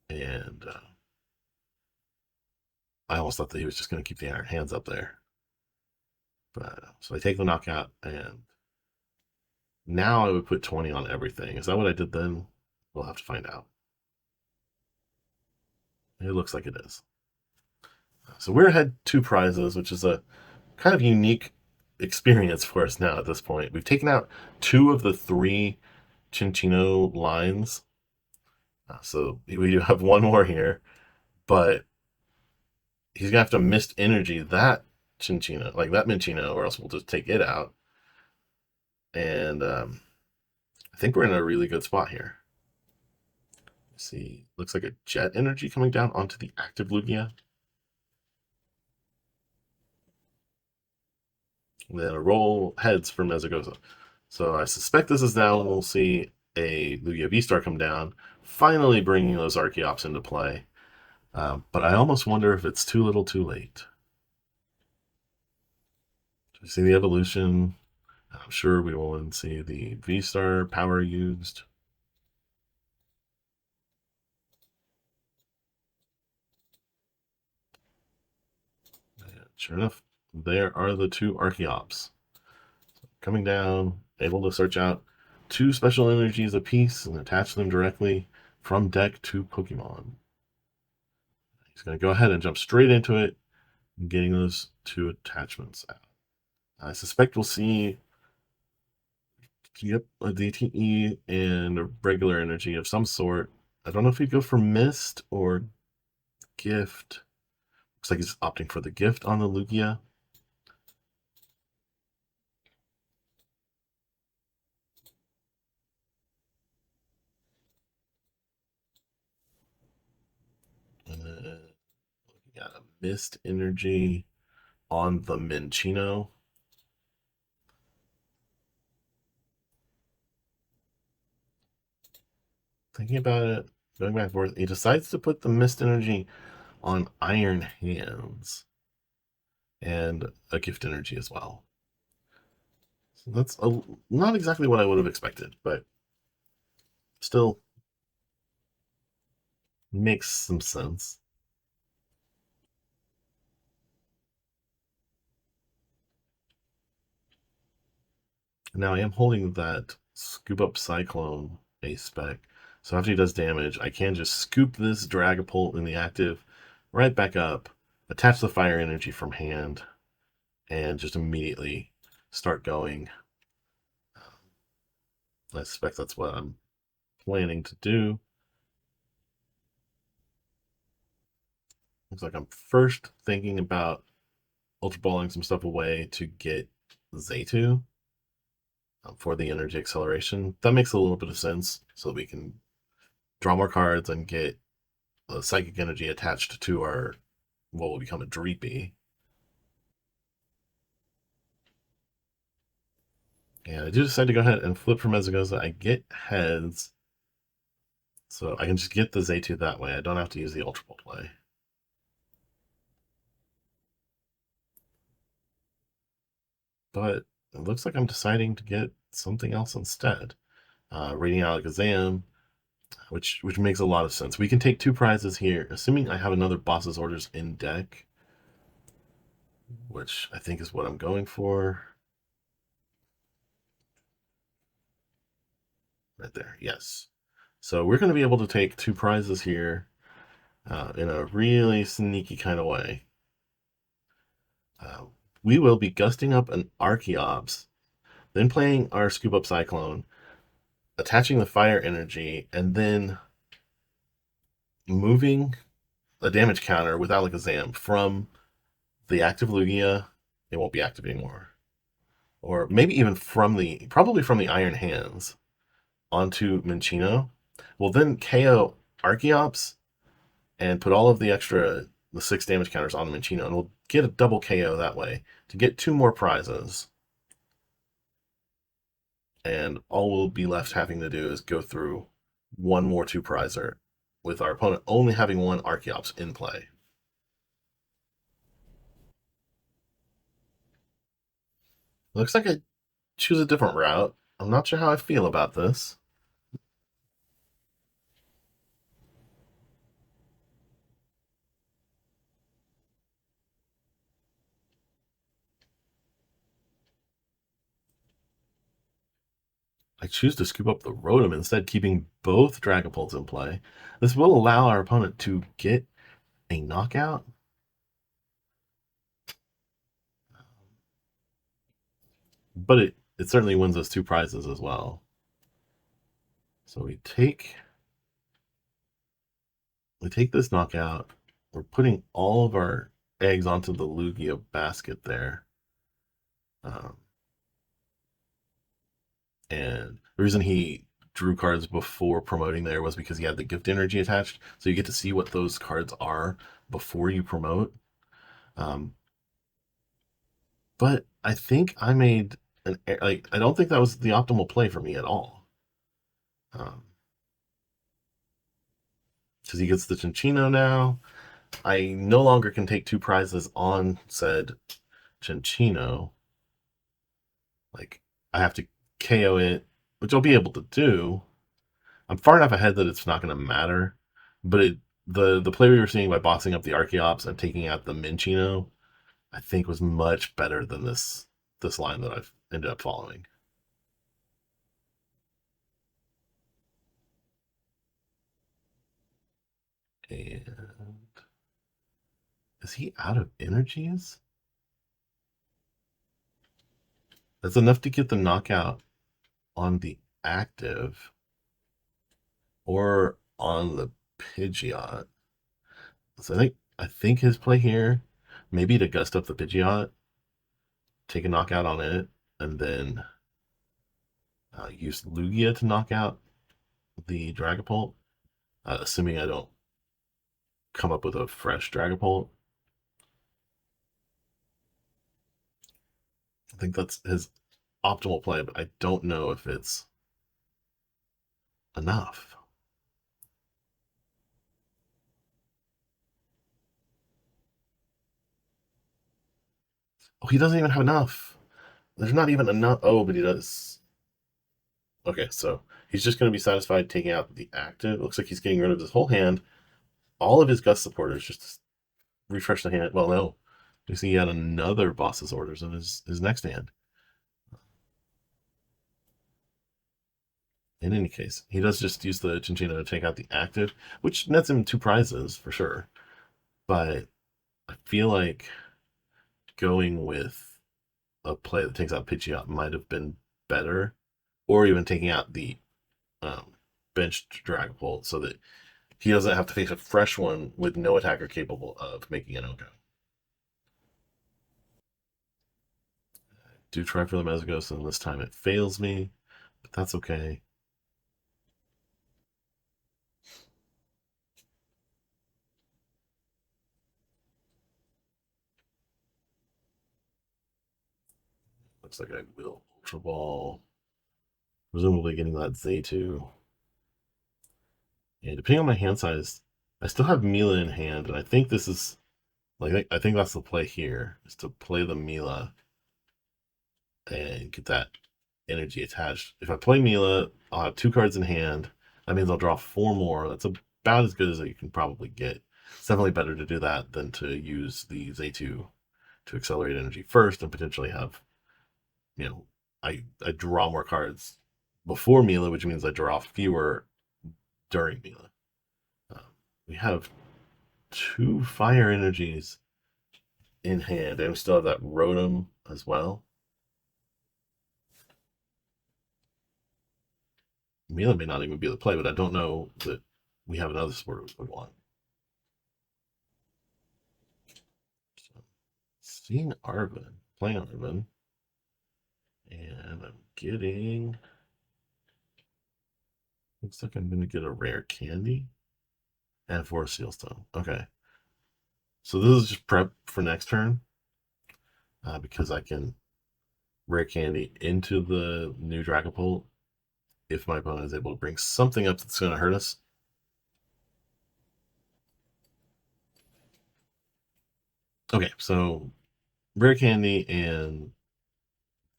And I almost thought that he was just going to keep the Iron Hands up there. But so I take the knockout, and now I would put 20 on everything. Is that what I did then? We'll have to find out. It looks like it is. So we're ahead 2 prizes, which is a kind of unique experience for us now at this point. We've taken out 2 of the 3 Cinccino lines. So we do have 1 more here, but he's going to have to mist energy that Cinccino, like that Minccino, or else we'll just take it out. And I think we're in a really good spot here. Let's see, looks like a jet energy coming down onto the active Lugia. And then a roll heads from Mezagoza. So I suspect this is now we'll see a Lugia Vstar come down, finally bringing those Archeops into play. But I almost wonder if it's too little too late. You see the evolution. I'm sure we will see the Vstar power used. And sure enough, there are the 2 Archeops. Coming down, able to search out 2 special energies apiece and attach them directly from deck to Pokemon. He's going to go ahead and jump straight into it, getting those 2 attachments out. I suspect we'll see a DTE and a regular energy of some sort. I don't know if he'd go for Mist or Gift. Looks like he's opting for the Gift on the Lugia. And then looking at a Mist energy on the Minccino. Thinking about it, going back and forth, he decides to put the Mist energy on Iron Hands and a Gift energy as well. So that's not exactly what I would have expected, but still makes some sense. Now I am holding that Scoop Up Cyclone base spec. So after he does damage, I can just scoop this Dragapult in the active right back up, attach the fire energy from hand, and just immediately start going. I suspect that's what I'm planning to do. Looks like I'm first thinking about Ultra Balling some stuff away to get Xatu for the energy acceleration. That makes a little bit of sense, so we can draw more cards and get psychic energy attached to our what will become a Dreepy. And I do decide to go ahead and flip for Mezagoza. I get heads, so I can just get the Xatu that way. I don't have to use the Ultra Ball play. But it looks like I'm deciding to get something else instead. Radiant Alakazam, which makes a lot of sense. We can take 2 prizes here, assuming I have another boss's orders in deck, which I think is what I'm going for. Right there, yes. So we're going to be able to take 2 prizes here in a really sneaky kind of way. We will be gusting up an Archeops, then playing our Scoop Up Cyclone, attaching the fire energy, and then moving a damage counter with Alakazam from the active Lugia. It won't be active anymore. Or maybe even probably from the Iron Hands onto Minccino. We'll then KO Archeops and put all of the 6 damage counters on the Minccino, and we'll get a double KO that way to get 2 more prizes. And all we'll be left having to do is go through 1 more 2-prizer with our opponent only having 1 Archeops in play. Looks like I choose a different route. I'm not sure how I feel about this. I choose to scoop up the Rotom instead, keeping both Dragapults in play. This will allow our opponent to get a knockout. But it certainly wins us 2 prizes as well. So we take this knockout. We're putting all of our eggs onto the Lugia basket there. And the reason he drew cards before promoting there was because he had the gift energy attached. So you get to see what those cards are before you promote. But I think I made I don't think that was the optimal play for me at all. Because he gets the Cinccino now. I no longer can take 2 prizes on said Cinccino. Like, I have to KO it, which I'll be able to do. I'm far enough ahead that it's not going to matter. But the play we were seeing by bossing up the Archeops and taking out the Minccino, I think was much better than this line that I've ended up following. And is he out of energies? That's enough to get the knockout on the active or on the Pidgeot. So I think his play here, maybe to gust up the Pidgeot, take a knockout on it, and then use Lugia to knock out the Dragapult, assuming I don't come up with a fresh Dragapult. I think that's his optimal play, but I don't know if it's enough. Oh, he doesn't even have enough. There's not even enough. Oh, but he does. Okay, so he's just going to be satisfied taking out the active. Looks like he's getting rid of his whole hand. All of his Gust supporters, just to refresh the hand. Well, no. You see he had another boss's orders in his next hand. In any case, he does just use the Chinchino to take out the active, which nets him 2 prizes for sure. But I feel like going with a play that takes out Pidgeot might have been better, or even taking out the benched Dragapult so that he doesn't have to face a fresh one with no attacker capable of making an Oko. I do try for the Mezzagos, and this time it fails me, but that's okay. Looks like I will Ultra Ball. Presumably getting that Xatu. And depending on my hand size, I still have Mela in hand, and I think this is like I think that's the play here, is to play the Mela and get that energy attached. If I play Mela, I'll have 2 cards in hand. That means I'll draw 4 more. That's about as good as you can probably get. It's definitely better to do that than to use the Xatu to accelerate energy first and potentially have, you know, I draw more cards before Mela, which means I draw fewer during Mela. We have 2 fire energies in hand, and we still have that Rotom as well. Mela may not even be the play, but I don't know that we have another support we would want. So, seeing Arven, playing Arven, and I'm getting. Looks like I'm going to get a rare candy and 4 Sealstone. Okay. So this is just prep for next turn because I can rare candy into the new Dragapult if my opponent is able to bring something up that's going to hurt us. Okay, so rare candy and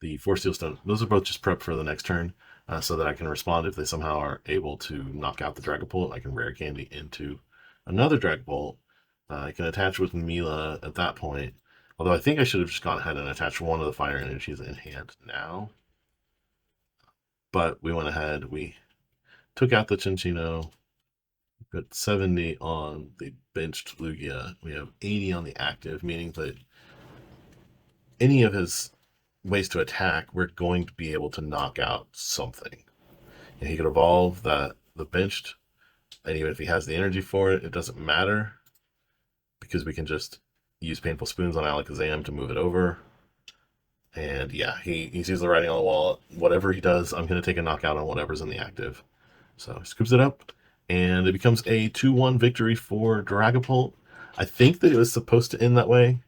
the 4 Sealstone, those are both just prep for the next turn. So that I can respond if they somehow are able to knock out the Dragapult. I can rare candy into another Dragapult. I can attach with Mela at that point. Although I think I should have just gone ahead and attached one of the fire energies in hand now. But we went ahead, we took out the Chinchino, got 70 on the benched Lugia. We have 80 on the active, meaning that any of his ways to attack, we're going to be able to knock out something. And he could evolve the benched, and even if he has the energy for it, it doesn't matter because we can just use Painful Spoons on Alakazam to move it over. And yeah, he sees the writing on the wall. Whatever he does, I'm going to take a knockout on whatever's in the active. So he scoops it up, and it becomes a 2-1 victory for Dragapult. I think that it was supposed to end that way.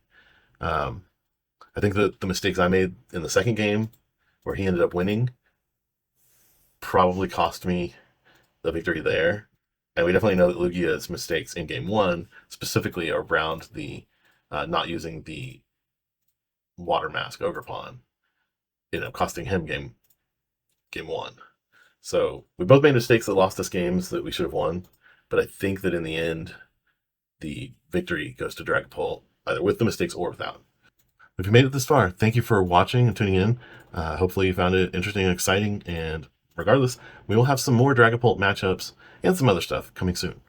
I think that the mistakes I made in the second game, where he ended up winning, probably cost me the victory there. And we definitely know that Lugia's mistakes in game 1, specifically around the not using the Water Mask Ogerpon, costing him game 1. So we both made mistakes that lost us games that we should have won. But I think that in the end, the victory goes to Dragapult, either with the mistakes or without. If you made it this far, thank you for watching and tuning in. Hopefully you found it interesting and exciting. And regardless, we will have some more Dragapult matchups and some other stuff coming soon.